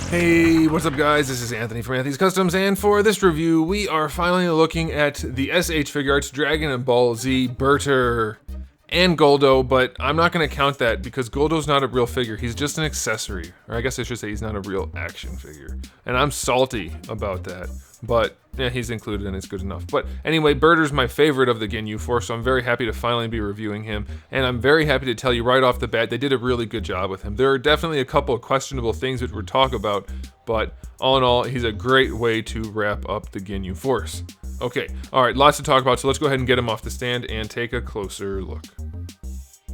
Hey, what's up guys? This is Anthony from Anthony's Customs, and for this review, we are finally looking at the SH Figuarts Dragon & Ball Z Burter and GULDO, but I'm not going to count that because GULDO's not a real figure. He's just an accessory, or I guess I should say he's not a real action figure. And I'm salty about that, but yeah, he's included and it's good enough. But anyway, Burter's my favorite of the Ginyu Force, so I'm very happy to finally be reviewing him. And I'm very happy to tell you right off the bat, they did a really good job with him. There are definitely a couple of questionable things that we'll talk about, but all in all, he's a great way to wrap up the Ginyu Force. Okay, alright, lots to talk about, so let's go ahead and get him off the stand and take a closer look.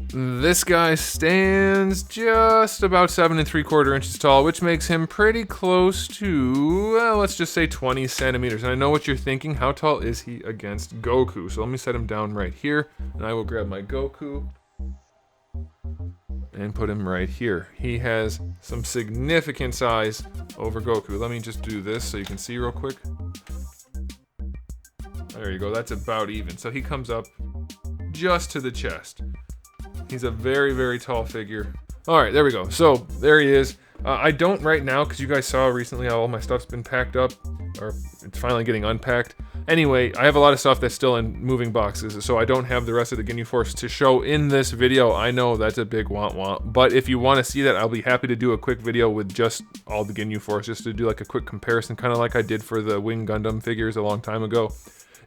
This guy stands just about 7 3/4 inches tall, which makes him pretty close to, well, let's just say 20 centimeters. And I know what you're thinking, how tall is he against Goku? So let me set him down right here, and I will grab my Goku and put him right here. He has some significant size over Goku. Let me just do this so you can see real quick. There you go, that's about even. So he comes up just to the chest. He's a very, very tall figure. All right, there we go. So there he is. I don't right now, because you guys saw recently how all my stuff's been packed up, or it's finally getting unpacked. Anyway, I have a lot of stuff that's still in moving boxes, so I don't have the rest of the Ginyu Force to show in this video. I know that's a big want, but if you want to see that, I'll be happy to do a quick video with just all the Ginyu Force, just to do like a quick comparison, kind of like I did for the Wing Gundam figures a long time ago.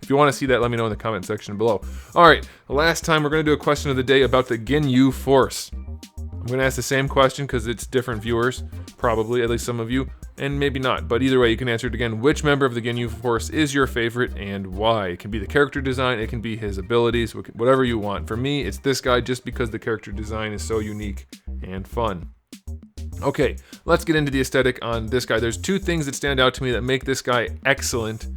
If you want to see that, let me know in the comment section below. Alright, last time we're going to do a question of the day about the Ginyu Force. I'm going to ask the same question because it's different viewers, probably, at least some of you, and maybe not. But either way, you can answer it again. Which member of the Ginyu Force is your favorite and why? It can be the character design, it can be his abilities, whatever you want. For me, it's this guy just because the character design is so unique and fun. Okay, let's get into the aesthetic on this guy. There's two things that stand out to me that make this guy excellent,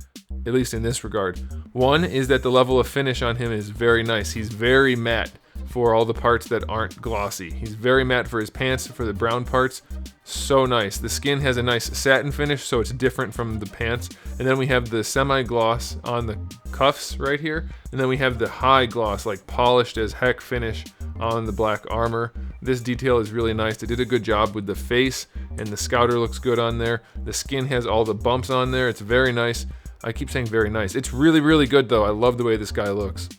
at least in this regard. One is that the level of finish on him is very nice. He's very matte for all the parts that aren't glossy. He's very matte for his pants, for the brown parts. So nice. The skin has a nice satin finish, so it's different from the pants. And then we have the semi-gloss on the cuffs right here. And then we have the high gloss, like polished as heck finish on the black armor. This detail is really nice. They did a good job with the face, and the scouter looks good on there. The skin has all the bumps on there. It's very nice. I keep saying very nice. It's really, really good though. I love the way this guy looks.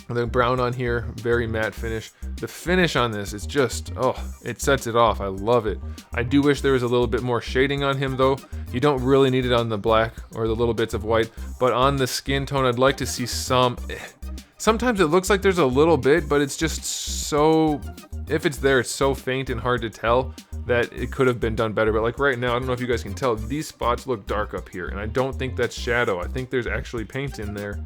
And then brown on here, very matte finish. The finish on this is just, oh, it sets it off. I love it. I do wish there was a little bit more shading on him though. You don't really need it on the black or the little bits of white, but on the skin tone, I'd like to see some. Sometimes it looks like there's a little bit, but it's just so, if it's there, it's so faint and hard to tell that it could have been done better. But like right now, I don't know if you guys can tell, these spots look dark up here, and I don't think that's shadow. I think there's actually paint in there,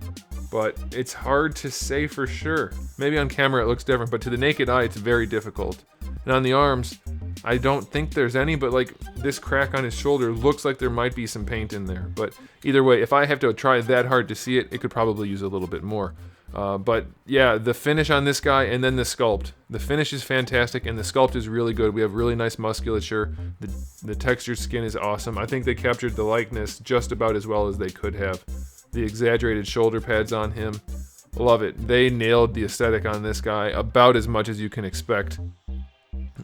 but it's hard to say for sure. Maybe on camera it looks different, but to the naked eye, it's very difficult. And on the arms, I don't think there's any, but like this crack on his shoulder looks like there might be some paint in there. But either way, if I have to try that hard to see it, it could probably use a little bit more. But yeah, the finish on this guy and then the sculpt. The finish is fantastic and the sculpt is really good. We have really nice musculature. The textured skin is awesome. I think they captured the likeness just about as well as they could have. The exaggerated shoulder pads on him. Love it. They nailed the aesthetic on this guy about as much as you can expect.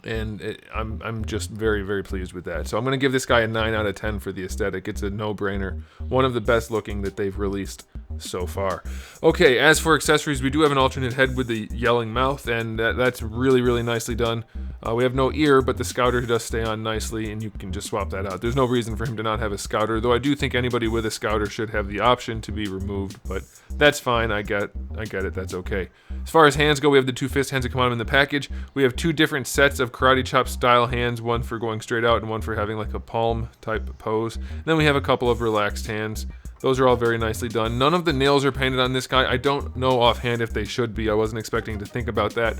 And I'm just very, very pleased with that. So I'm going to give this guy a 9 out of 10 for the aesthetic. It's a no-brainer. One of the best looking that they've released so far. Okay, as for accessories, we do have an alternate head with the yelling mouth, and that's really, really nicely done. We have no ear, but the scouter does stay on nicely, and you can just swap that out. There's no reason for him to not have a scouter, though I do think anybody with a scouter should have the option to be removed, but that's fine. I get it. That's okay. As far as hands go, we have the two fist hands that come out in the package. We have two different sets of karate chop style hands, one for going straight out and one for having like a palm type pose. And then we have a couple of relaxed hands. Those are all very nicely done. None of the nails are painted on this guy. I don't know offhand if they should be. I wasn't expecting to think about that,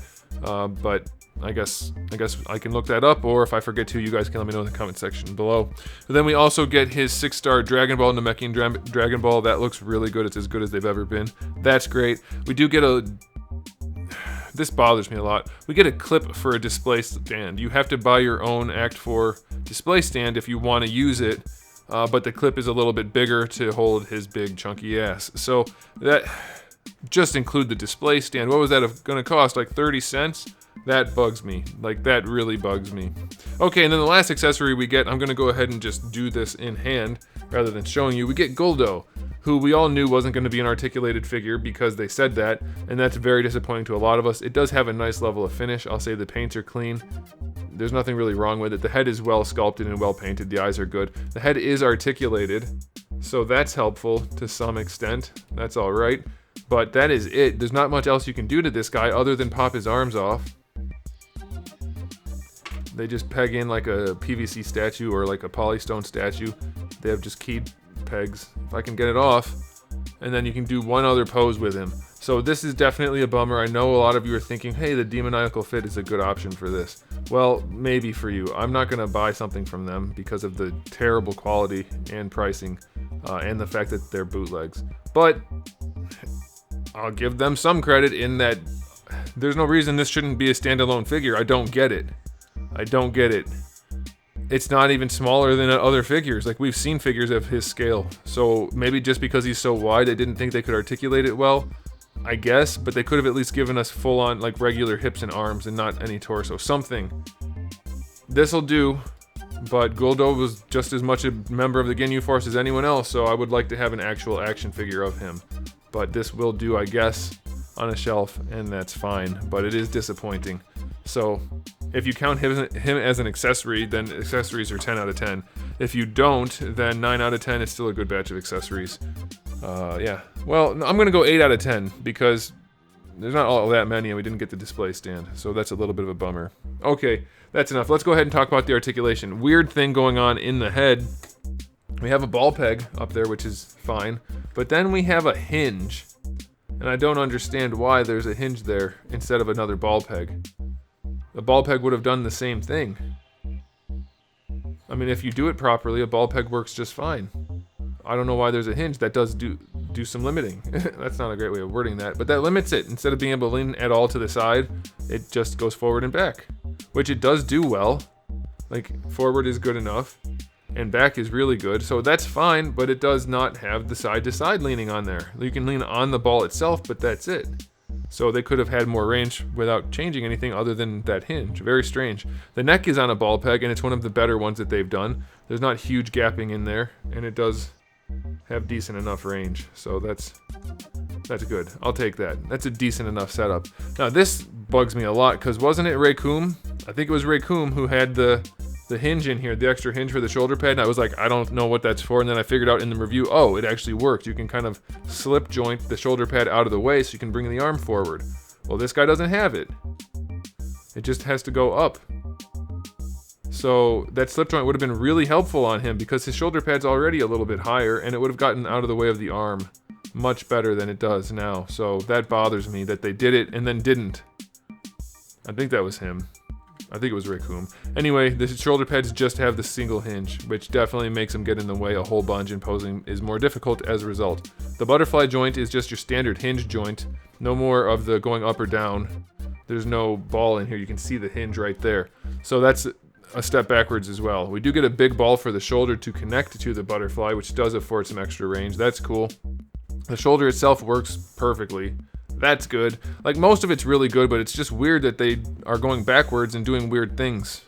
but I guess I can look that up, or if I forget to, you guys can let me know in the comment section below. But then we also get his 6-star Dragon Ball, Namekian Dragon Ball. That looks really good. It's as good as they've ever been. That's great. We do get a... This bothers me a lot. We get a clip for a display stand. You have to buy your own Act 4 display stand if you want to use it, but the clip is a little bit bigger to hold his big chunky ass. So that, just include the display stand. What was that going to cost? Like 30 cents? That bugs me. Like, that really bugs me. Okay, and then the last accessory we get, I'm going to go ahead and just do this in hand rather than showing you. We get GULDO, who we all knew wasn't going to be an articulated figure because they said that, and that's very disappointing to a lot of us. It does have a nice level of finish. I'll say the paints are clean. There's nothing really wrong with it. The head is well sculpted and well painted. The eyes are good. The head is articulated, so that's helpful to some extent. That's all right. But that is it. There's not much else you can do to this guy other than pop his arms off. They just peg in like a PVC statue or like a polystone statue. They have just keyed pegs. If I can get it off, and then you can do one other pose with him. So this is definitely a bummer. I know a lot of you are thinking, hey, the demoniacal fit is a good option for this. Well, maybe for you. I'm not going to buy something from them because of the terrible quality and pricing and the fact that they're bootlegs. But I'll give them some credit in that there's no reason this shouldn't be a standalone figure. I don't get it. I don't get it. It's not even smaller than other figures. Like, we've seen figures of his scale. So maybe just because he's so wide, they didn't think they could articulate it well. I guess, but they could have at least given us full-on, like, regular hips and arms and not any torso. Something. This'll do, but GULDO was just as much a member of the Ginyu Force as anyone else, so I would like to have an actual action figure of him. But this will do, I guess, on a shelf, and that's fine. But it is disappointing. So, if you count him as an accessory, then accessories are 10 out of 10. If you don't, then 9 out of 10 is still a good batch of accessories. Yeah. Well, I'm going to go 8 out of 10 because there's not all that many and we didn't get the display stand. So that's a little bit of a bummer. Okay, that's enough. Let's go ahead and talk about the articulation. Weird thing going on in the head. We have a ball peg up there, which is fine. But then we have a hinge. And I don't understand why there's a hinge there instead of another ball peg. The ball peg would have done the same thing. I mean, if you do it properly, a ball peg works just fine. I don't know why there's a hinge. That does do some limiting. That's not a great way of wording that, but that limits it. Instead of being able to lean at all to the side, it just goes forward and back, which it does do well. Like, forward is good enough, and back is really good, so that's fine, but it does not have the side-to-side leaning on there. You can lean on the ball itself, but that's it. So they could have had more range without changing anything other than that hinge. Very strange. The neck is on a ball peg, and it's one of the better ones that they've done. There's not huge gapping in there, and it does have decent enough range. So that's good. I'll take that. That's a decent enough setup. Now this bugs me a lot, because wasn't it Raycoom? I think it was Raycoom who had the hinge in here, the extra hinge for the shoulder pad, and I was like, I don't know what that's for, and then I figured out in the review, oh, it actually works. You can kind of slip joint the shoulder pad out of the way so you can bring the arm forward. Well, this guy doesn't have it. It just has to go up. So that slip joint would have been really helpful on him because his shoulder pad's already a little bit higher, and it would have gotten out of the way of the arm much better than it does now. So that bothers me that they did it and then didn't. I think that was him. I think it was Raycoom. Anyway, the shoulder pads just have the single hinge, which definitely makes them get in the way a whole bunch, and posing is more difficult as a result. The butterfly joint is just your standard hinge joint. No more of the going up or down. There's no ball in here. You can see the hinge right there. So that's a step backwards as well. We do get a big ball for the shoulder to connect to the butterfly, which does afford some extra range. That's cool. The shoulder itself works perfectly. That's good. Like, most of it's really good, but it's just weird that they are going backwards and doing weird things.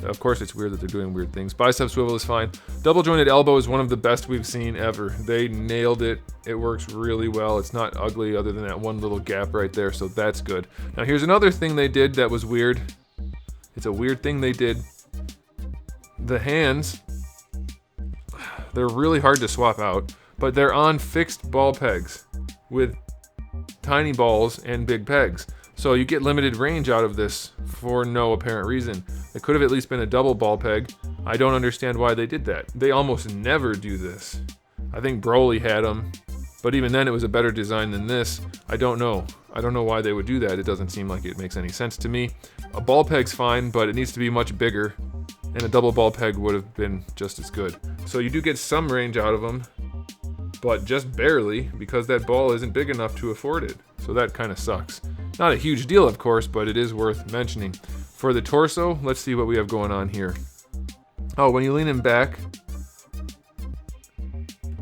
Of course it's weird that they're doing weird things. Bicep swivel is fine. Double jointed elbow is one of the best we've seen ever. They nailed it. It works really well. It's not ugly other than that one little gap right there, so that's good. Now here's another thing they did that was weird. It's a weird thing they did. The hands, they're really hard to swap out, but they're on fixed ball pegs with tiny balls and big pegs. So you get limited range out of this for no apparent reason. It could have at least been a double ball peg. I don't understand why they did that. They almost never do this. I think Broly had them, but even then it was a better design than this. I don't know. I don't know why they would do that. It doesn't seem like it makes any sense to me. A ball peg's fine, but it needs to be much bigger, and a double ball peg would have been just as good. So you do get some range out of them, but just barely, because that ball isn't big enough to afford it. So that kind of sucks. Not a huge deal, of course, but it is worth mentioning. For the torso, let's see what we have going on here. Oh, when you lean him back,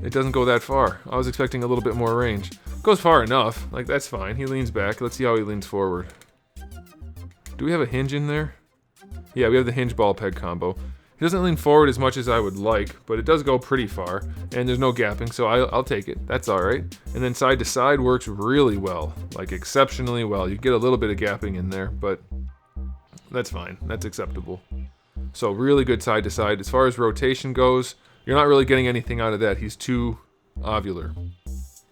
it doesn't go that far. I was expecting a little bit more range. Goes far enough, like that's fine. He leans back. Let's see how he leans forward. Do we have a hinge in there? Yeah, we have the hinge ball peg combo. It doesn't lean forward as much as I would like, but it does go pretty far, and there's no gapping, so I'll take it. That's all right. And then side to side works really well, like exceptionally well. You get a little bit of gapping in there, but that's fine. That's acceptable. So really good side to side. As far as rotation goes, you're not really getting anything out of that. He's too ovular.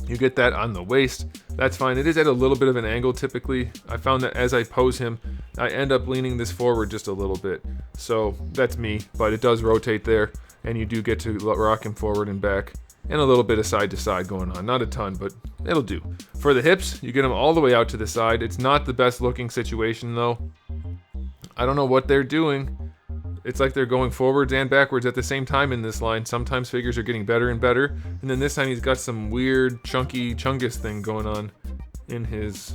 You get that on the waist. That's fine. It is at a little bit of an angle typically. I found that as I pose him, I end up leaning this forward just a little bit. So that's me, but it does rotate there, and you do get to rock him forward and back, and a little bit of side to side going on. Not a ton, but it'll do. For the hips, you get them all the way out to the side. It's not the best looking situation though. I don't know what they're doing. It's like they're going forwards and backwards at the same time in this line. Sometimes figures are getting better and better, and then this time he's got some weird chunky chungus thing going on in his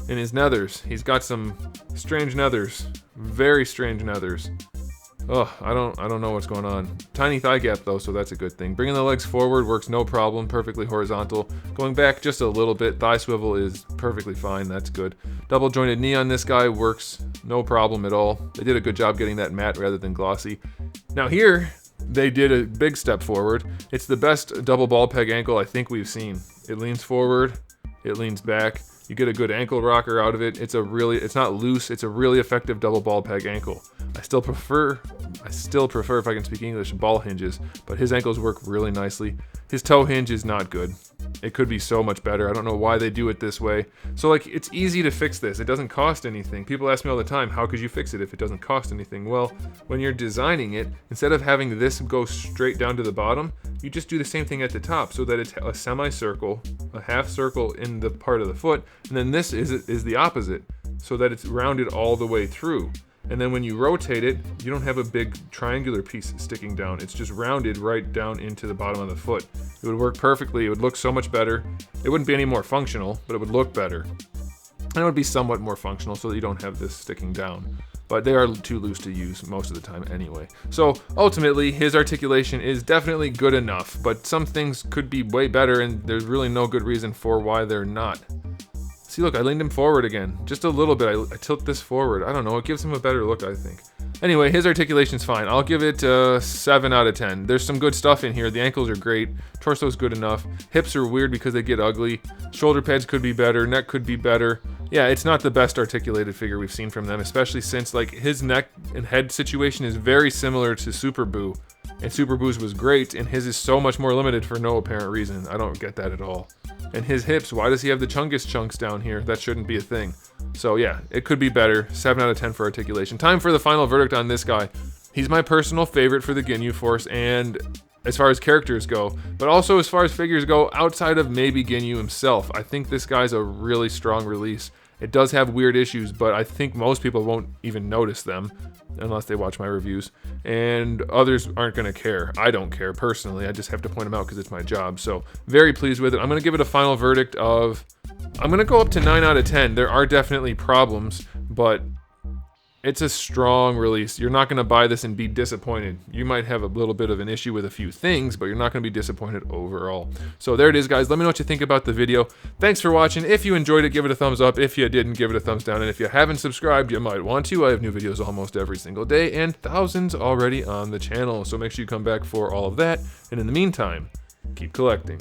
nethers. He's got some strange nethers, very strange nethers. Oh, I don't know what's going on. Tiny thigh gap though, so that's a good thing. Bringing the legs forward works no problem, perfectly horizontal. Going back just a little bit, thigh swivel is perfectly fine, that's good. Double jointed knee on this guy works no problem at all. They did a good job getting that matte rather than glossy. Now here, they did a big step forward. It's the best double ball peg ankle I think we've seen. It leans forward, it leans back. You get a good ankle rocker out of it. It's not loose, it's a really effective double ball peg ankle. I still prefer, if I can speak English, ball hinges, but his ankles work really nicely. His toe hinge is not good. It could be so much better. I don't know why they do it this way. So like, it's easy to fix this. It doesn't cost anything. People ask me all the time, how could you fix it if it doesn't cost anything? Well, when you're designing it, instead of having this go straight down to the bottom, you just do the same thing at the top so that it's a semicircle, a half circle in the part of the foot, and then this is the opposite, so that it's rounded all the way through. And then when you rotate it, you don't have a big triangular piece sticking down. It's just rounded right down into the bottom of the foot. It would work perfectly. It would look so much better. It wouldn't be any more functional, but it would look better. And it would be somewhat more functional so that you don't have this sticking down. But they are too loose to use most of the time anyway. So ultimately, his articulation is definitely good enough, but some things could be way better, and there's really no good reason for why they're not. See, look, I leaned him forward again. Just a little bit. I tilt this forward. I don't know. It gives him a better look, I think. Anyway, his articulation's fine. I'll give it 7 out of 10. There's some good stuff in here. The ankles are great. Torso's good enough. Hips are weird because they get ugly. Shoulder pads could be better. Neck could be better. Yeah, it's not the best articulated figure we've seen from them, especially since like his neck and head situation is very similar to Super Boo. And Super Boo's was great, and his is so much more limited for no apparent reason. I don't get that at all. And his hips, why does he have the chungus chunks down here? That shouldn't be a thing. So yeah, it could be better. 7 out of 10 for articulation. Time for the final verdict on this guy. He's my personal favorite for the Ginyu Force, and as far as characters go, but also as far as figures go, outside of maybe Ginyu himself. I think this guy's a really strong release. It does have weird issues, but I think most people won't even notice them unless they watch my reviews, and others aren't going to care. I don't care personally. I just have to point them out because it's my job. So very pleased with it. I'm going to give it a final verdict of, I'm going to go up to 9 out of 10. There are definitely problems, but it's a strong release. You're not going to buy this and be disappointed. You might have a little bit of an issue with a few things, but you're not going to be disappointed overall. So there it is, guys. Let me know what you think about the video. Thanks for watching. If you enjoyed it, give it a thumbs up. If you didn't, give it a thumbs down. And if you haven't subscribed, you might want to. I have new videos almost every single day and thousands already on the channel. So make sure you come back for all of that. And in the meantime, keep collecting.